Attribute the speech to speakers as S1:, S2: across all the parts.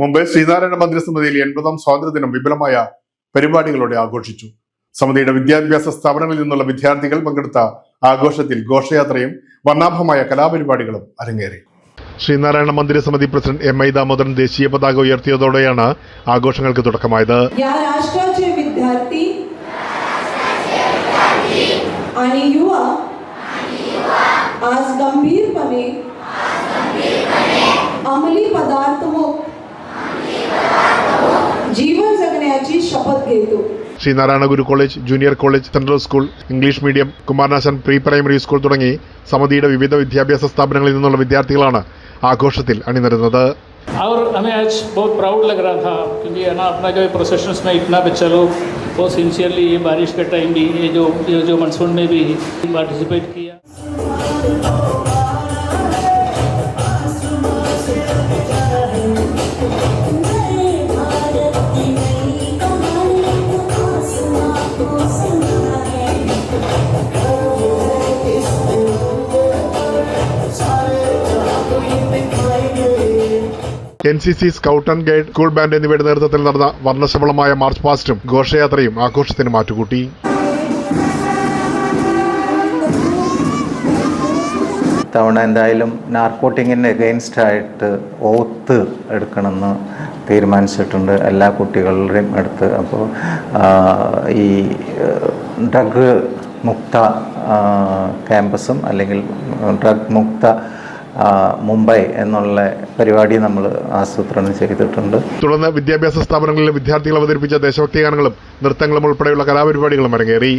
S1: മുംബൈ ശ്രീനാരായണ മന്ദിരസമിതിയിൽ 80ാം സ്വാതന്ത്ര്യദിനം വിപുലമായ പരിപാടികളോടെ ആഘോഷിച്ചു. സമിതിയുടെ വിദ്യാഭ്യാസ സ്ഥാപനങ്ങളിൽ നിന്നുള്ള വിദ്യാർത്ഥികൾ പങ്കെടുത്ത ആഘോഷത്തിൽ ഘോഷയാത്രയും വർണ്ണാഭമായ കലാപരിപാടികളും അരങ്ങേറി. ശ്രീനാരായണ മന്ദിരസമിതി പ്രസിഡന്റ് എം ഐ ദാമോദരൻ ദേശീയ പതാക ഉയർത്തിയതോടെയാണ് ആഘോഷങ്ങൾക്ക് തുടക്കമായത്.
S2: राष्ट्राचे विद्यार्थी आणि युवा आज गंभीरपणे अंमली पदार्थ मुक्त जीवन जगण्याची शपथ घेतो.
S1: Sreenarayana Guru college, junior college, central school, English medium, Kumaranasan pre primary school തുടങ്ങി സമിതിയുടെ വിവിധ വിദ്യാഭ്യാസ സ്ഥാപനങ്ങളിൽ നിന്നുള്ള വിദ്യാർത്ഥികളാണ് ആഘോഷത്തിൽ അണിനിരുന്നത്.
S3: और हमें आज बहुत प्राउड लग रहा था क्योंकि है ना अपना जो प्रोसेशंस में इतना बच्चा लोग बहुत सिंसियरली ये बारिश के टाइम भी ये जो मानसून में भी पार्टिसिपेट किया.
S1: NCC, scout and guide, school band എന്നിവയുടെ നേതൃത്വത്തിൽ നടന്ന വർണ്ണശബളമായ മാർച്ച് പാസ്റ്റും ഘോഷയാത്രയും ആഘോഷത്തിന് മാറ്റുകൂട്ടി.
S4: തവണ എന്തായാലും നാർക്കോട്ടിക്കിന് എഗെയിൻസ്റ്റ് ആയിട്ട് ഓത്ത് എടുക്കണമെന്ന് തീരുമാനിച്ചിട്ടുണ്ട് എല്ലാ കുട്ടികളുടെയും അടുത്ത്. അപ്പോൾ ഈ ഡ്രഗ് മുക്ത ക്യാമ്പസും അല്ലെങ്കിൽ ഡ്രഗ് മുക്ത മുംബൈ എന്നുള്ള പരിപാടി നമ്മൾ ആസൂത്രണം ചെയ്തിട്ടുണ്ട്.
S1: തുടർന്ന് വിദ്യാഭ്യാസ സ്ഥാപനങ്ങളിലെ വിദ്യാർത്ഥികൾ അവതരിപ്പിച്ച ദേശഭക്തി ഗാനങ്ങളും നൃത്തങ്ങളും ഉൾപ്പെടെയുള്ള കലാപരിപാടികളും അരങ്ങേറി.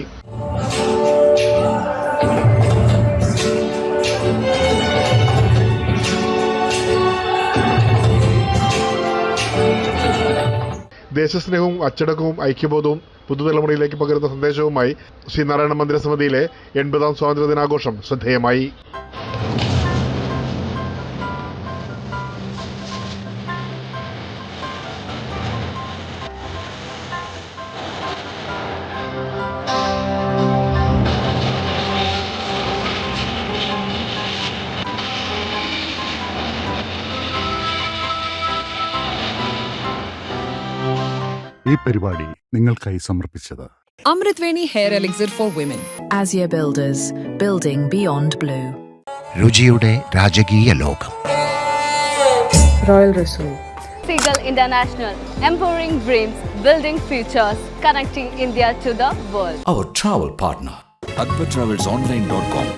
S1: ദേശസ്നേഹവും അച്ചടക്കവും ഐക്യബോധവും പുതുതലമുറയിലേക്ക് പകരുന്ന സന്ദേശവുമായി ശ്രീനാരായണ മന്ദിരസമിതിയിലെ 80ാം സ്വാതന്ത്ര്യദിനാഘോഷം ശ്രദ്ധേയമായി.
S5: ഈ പരിപാടി നിങ്ങൾക്കായി സമർപ്പിച്ചത്
S6: Amritveni hair elixir for women.
S7: Azure Builders, building beyond blue.
S8: രുചിയുടെ രാജകീയ ലോകം.
S7: Royal Rasool.
S9: Seagull International, empowering dreams, building futures, connecting India to the world.
S8: Our travel partner, advertravelsonline.com.